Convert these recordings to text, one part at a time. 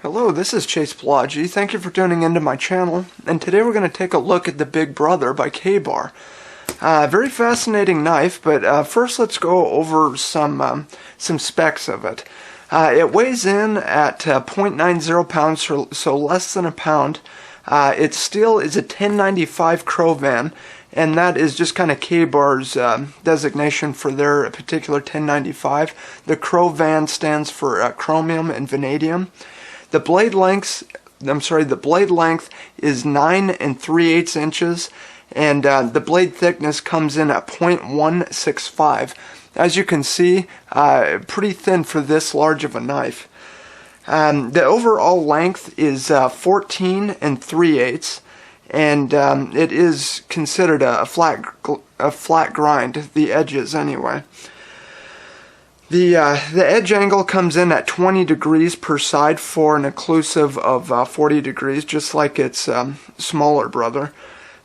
Hello, this is Palagi. Thank you for tuning into my channel, and today we're going to take a look at the Big Brother by Ka-Bar. Very fascinating knife, but first let's go over some specs of it. It weighs in at 0.90 pounds, so less than a pound. It still is a 1095 Crovan, and that is just kind of Ka-Bar's designation for their particular 1095. The Crovan stands for chromium and vanadium. The blade length is 9 3/8 inches, and the blade thickness comes in at 0.165. As you can see, pretty thin for this large of a knife. The overall length is 14 3/8, and it is considered a flat grind, the edges anyway. The edge angle comes in at 20 degrees per side for an inclusive of 40 degrees, just like its smaller brother.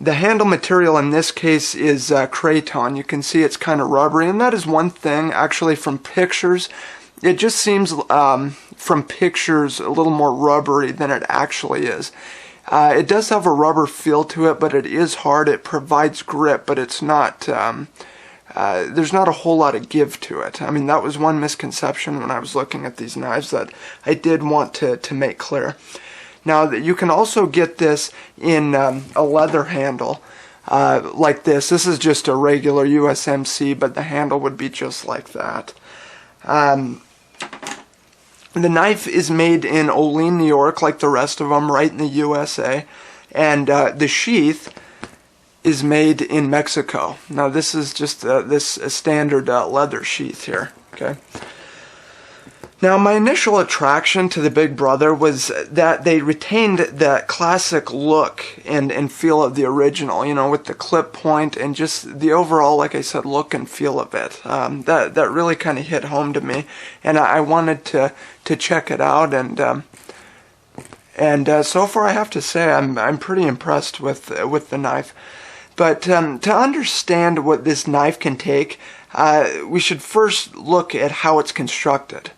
The handle material in this case is craton. You can see it's kind of rubbery, and that is one thing actually from pictures. It just seems from pictures a little more rubbery than it actually is. It does have a rubber feel to it, but it is hard. It provides grip, but it's not... there's not a whole lot of give to it. I mean, that was one misconception when I was looking at these knives that I did want to make clear. Now, you can also get this in a leather handle like this. This is just a regular USMC, but the handle would be just like that. The knife is made in Olean, New York, like the rest of them, right in the USA. And the sheath is made in Mexico. Now this is just this standard leather sheath here. Okay. Now my initial attraction to the Big Brother was that they retained that classic look and feel of the original, you know, with the clip point and just the overall, like I said, look and feel of it. That really kind of hit home to me, and I wanted to check it out, and so far I have to say I'm pretty impressed with the knife. But to understand what this knife can take, we should first look at how it's constructed.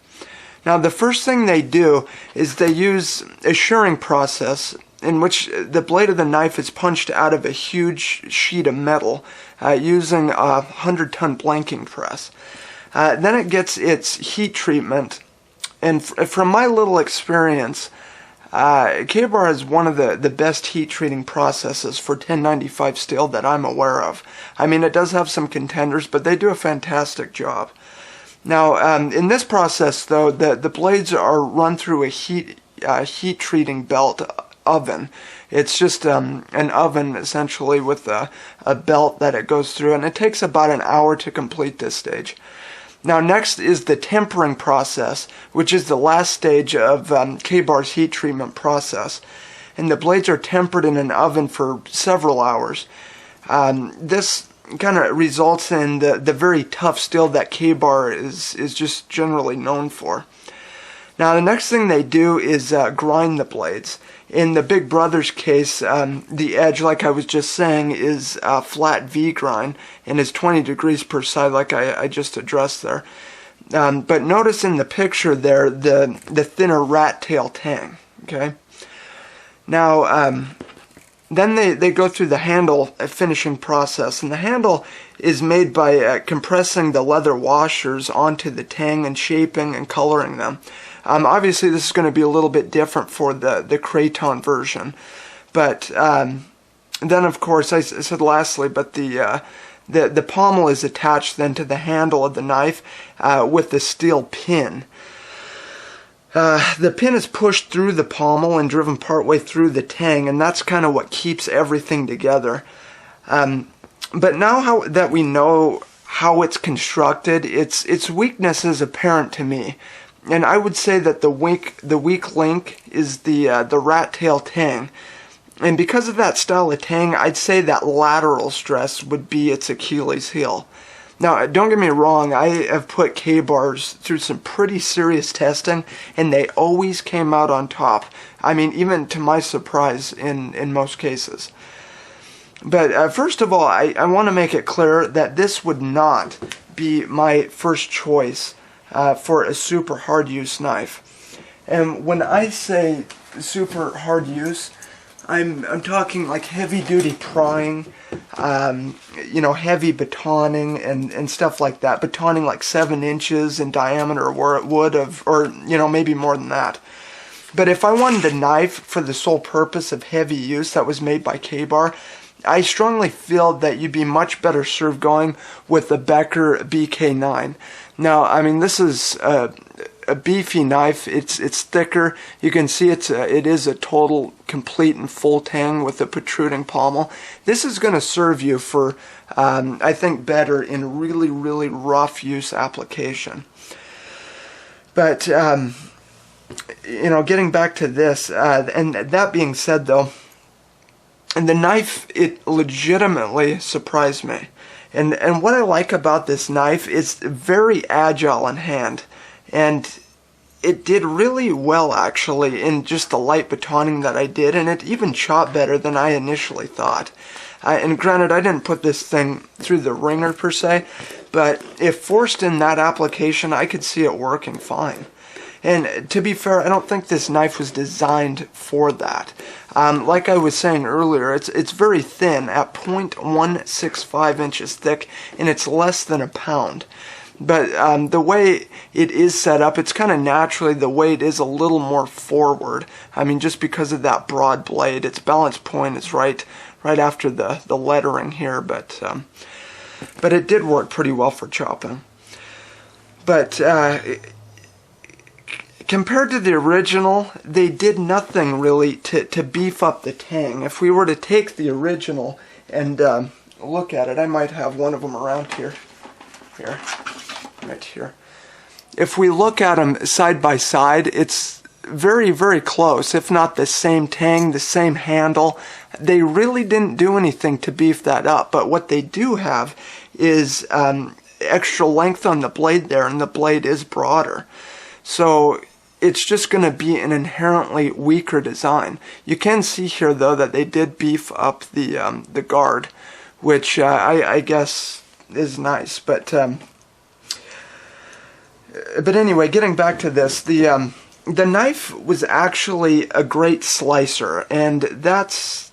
Now, the first thing they do is they use a shearing process in which the blade of the knife is punched out of a huge sheet of metal using a 100-ton blanking press. Then it gets its heat treatment, and from my little experience, Ka-Bar has one of the best heat treating processes for 1095 steel that I'm aware of. I mean, it does have some contenders, but they do a fantastic job. Now, in this process, though, the blades are run through a heat treating belt oven. It's just an oven, essentially, with a belt that it goes through, and it takes about an hour to complete this stage. Now, next is the tempering process, which is the last stage of Ka-Bar's heat treatment process. And the blades are tempered in an oven for several hours. This kind of results in the very tough steel that Ka-Bar is just generally known for. Now, the next thing they do is grind the blades. In the Big Brother's case, the edge, like I was just saying, is a flat V grind and is 20 degrees per side, like I just addressed there. But notice in the picture there, the thinner rat tail tang. Okay. Now, then they go through the handle finishing process, and the handle is made by compressing the leather washers onto the tang and shaping and coloring them. Obviously, this is going to be a little bit different for the craton version, but then, of course, I said lastly, but the pommel is attached then to the handle of the knife with the steel pin. The pin is pushed through the pommel and driven partway through the tang, and that's kind of what keeps everything together. But now that we know how it's constructed, its weakness is apparent to me. And I would say that the weak link is the rat tail tang. And because of that style of tang, I'd say that lateral stress would be its Achilles heel. Now, don't get me wrong, I have put Ka-Bars through some pretty serious testing, and they always came out on top. I mean, even to my surprise in most cases. But first of all, I want to make it clear that this would not be my first choice for a super hard use knife. And when I say super hard use, I'm talking like heavy duty prying, you know, heavy batoning and stuff like that. Batoning like 7 inches in diameter where it would have, or, you know, maybe more than that. But if I wanted a knife for the sole purpose of heavy use that was made by K-Bar, I strongly feel that you'd be much better served going with the Becker BK9. Now, I mean, this is a beefy knife. It's thicker. You can see it is a total, complete, and full tang with a protruding pommel. This is going to serve you for, I think, better in really, really rough use application. But, you know, getting back to this, and that being said, though, and the knife, it legitimately surprised me. And what I like about this knife is very agile in hand. And it did really well, actually, in just the light batoning that I did. And it even chopped better than I initially thought. And granted, I didn't put this thing through the ringer, per se. But if forced in that application, I could see it working fine. And to be fair, I don't think this knife was designed for that. Like I was saying earlier, it's very thin at 0.165 inches thick, and it's less than a pound. But the way it is set up, it's kind of naturally the way it is a little more forward. I mean, just because of that broad blade, its balance point is right after the lettering here. But it did work pretty well for chopping. But compared to the original, they did nothing really to beef up the tang. If we were to take the original and look at it, I might have one of them around here. Right here. If we look at them side by side, it's very, very close, if not the same tang, the same handle. They really didn't do anything to beef that up, but what they do have is extra length on the blade there, and the blade is broader. So it's just going to be an inherently weaker design. You can see here, though, that they did beef up the guard, which I guess is nice. But anyway, getting back to this, the knife was actually a great slicer, and that's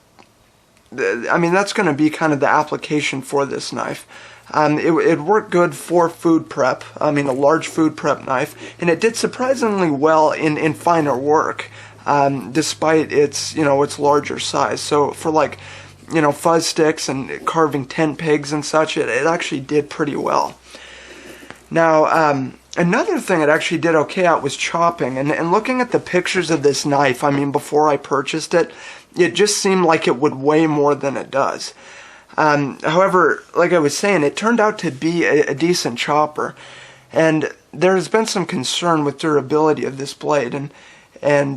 going to be kind of the application for this knife. It worked good for food prep, a large food prep knife, and it did surprisingly well in finer work, despite its larger size. So for like, fuzz sticks and carving tent pegs and such, it actually did pretty well. Now, another thing it actually did okay at was chopping, and looking at the pictures of this knife, before I purchased it, it just seemed like it would weigh more than it does. However, like I was saying, it turned out to be a decent chopper, and there has been some concern with durability of this blade, and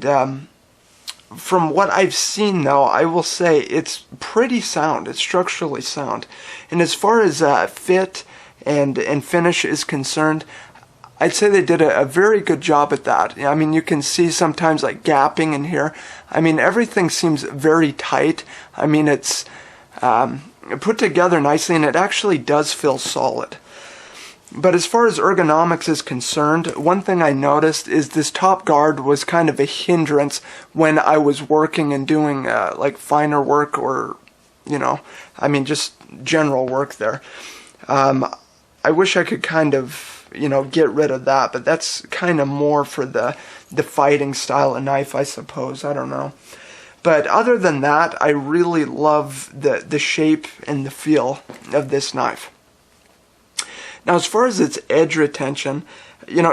from what I've seen, though, I will say it's pretty sound. It's structurally sound, and as far as fit and finish is concerned, I'd say they did a very good job at that. You can see sometimes like gapping in here. Everything seems very tight. It's put together nicely, and it actually does feel solid. But as far as ergonomics is concerned, one thing I noticed is this top guard was kind of a hindrance when I was working and doing like finer work, or just general work there. I wish I could kind of get rid of that, but that's kind of more for the fighting style of knife, I suppose. I don't know. But other than that, I really love the shape and the feel of this knife. Now, as far as its edge retention,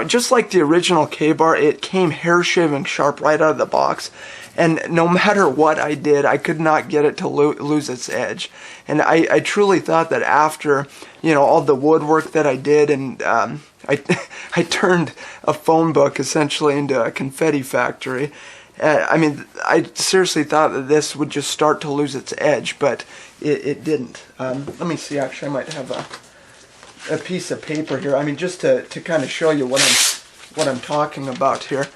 just like the original K-Bar, it came hair-shaving sharp right out of the box. And no matter what I did, I could not get it to lose its edge. And I truly thought that after, all the woodwork that I did, and I turned a phone book essentially into a confetti factory. I seriously thought that this would just start to lose its edge, but it didn't. Let me see, actually, I might have a piece of paper here. Just to kind of show you what I'm talking about here.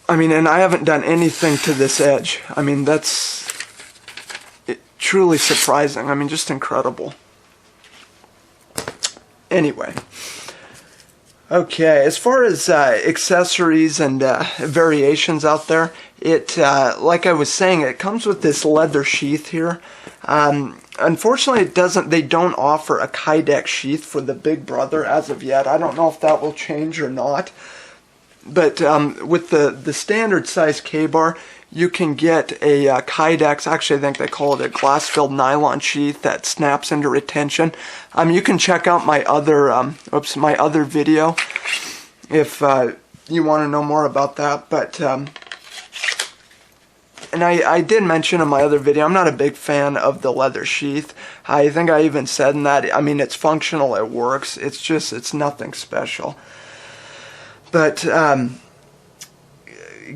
And I haven't done anything to this edge. That's truly surprising. Just incredible. Anyway. Okay, as far as accessories and variations out there, it like I was saying, it comes with this leather sheath here. Unfortunately, they don't offer a Kydex sheath for the Big Brother as of yet. I don't know if that will change or not. But with the standard size K-bar, you can get a Kydex, actually I think they call it a glass-filled nylon sheath that snaps into retention. You can check out my other video if you want to know more about that. But and I did mention in my other video, I'm not a big fan of the leather sheath. I think I even said in that, I mean, it's functional, it works, it's nothing special. But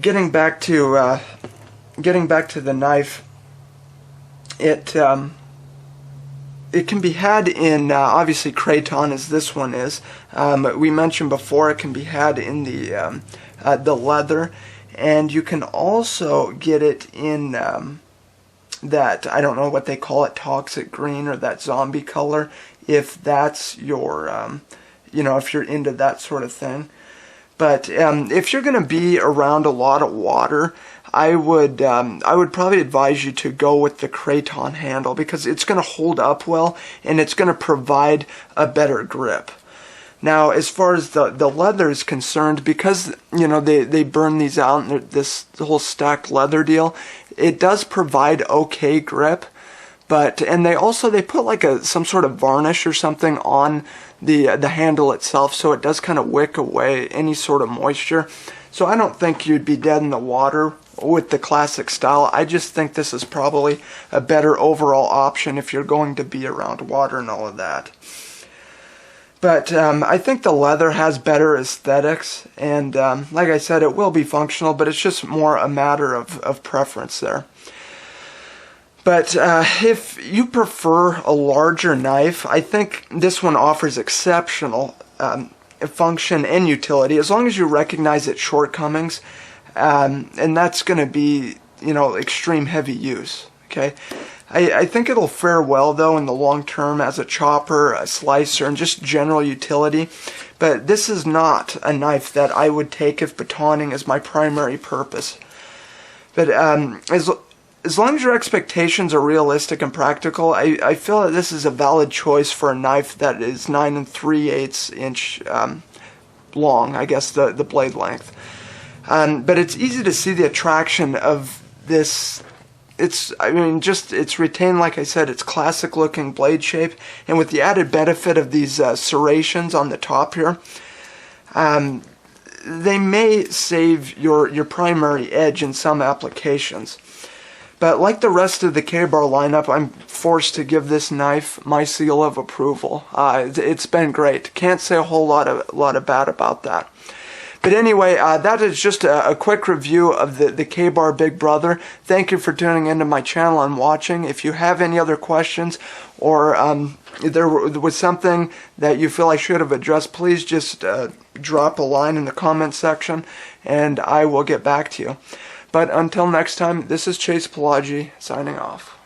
getting back to the knife, it can be had in obviously craton, as this one is. We mentioned before it can be had in the leather, and you can also get it in that, I don't know what they call it, toxic green or that zombie color, if that's your if you're into that sort of thing. But if you're going to be around a lot of water, I would probably advise you to go with the craton handle, because it's going to hold up well and it's going to provide a better grip. Now, as far as the leather is concerned, because they burn these out and this whole stacked leather deal, it does provide okay grip. And they put like some sort of varnish or something on the handle itself, so it does kind of wick away any sort of moisture. So I don't think you'd be dead in the water with the classic style. I just think this is probably a better overall option if you're going to be around water and all of that. But I think the leather has better aesthetics, and like I said, it will be functional, but it's just more a matter of preference there. But if you prefer a larger knife, I think this one offers exceptional function and utility, as long as you recognize its shortcomings, and that's going to be, extreme heavy use. Okay, I think it'll fare well though in the long term as a chopper, a slicer, and just general utility. But this is not a knife that I would take if batoning is my primary purpose. But as long as your expectations are realistic and practical, I feel that this is a valid choice for a knife that is 9 3/8 inch long, I guess, the blade length. But it's easy to see the attraction of this. It's retained, like I said, its classic looking blade shape, and with the added benefit of these serrations on the top here, they may save your primary edge in some applications. But like the rest of the K-bar lineup, I'm forced to give this knife my seal of approval. It's been great. Can't say a whole lot of bad about that. But anyway, that is just a quick review of the K-bar Big Brother. Thank you for tuning into my channel and watching. If you have any other questions, or there was something that you feel I should have addressed, please just drop a line in the comment section, and I will get back to you. But until next time, this is Chase Palagi, signing off.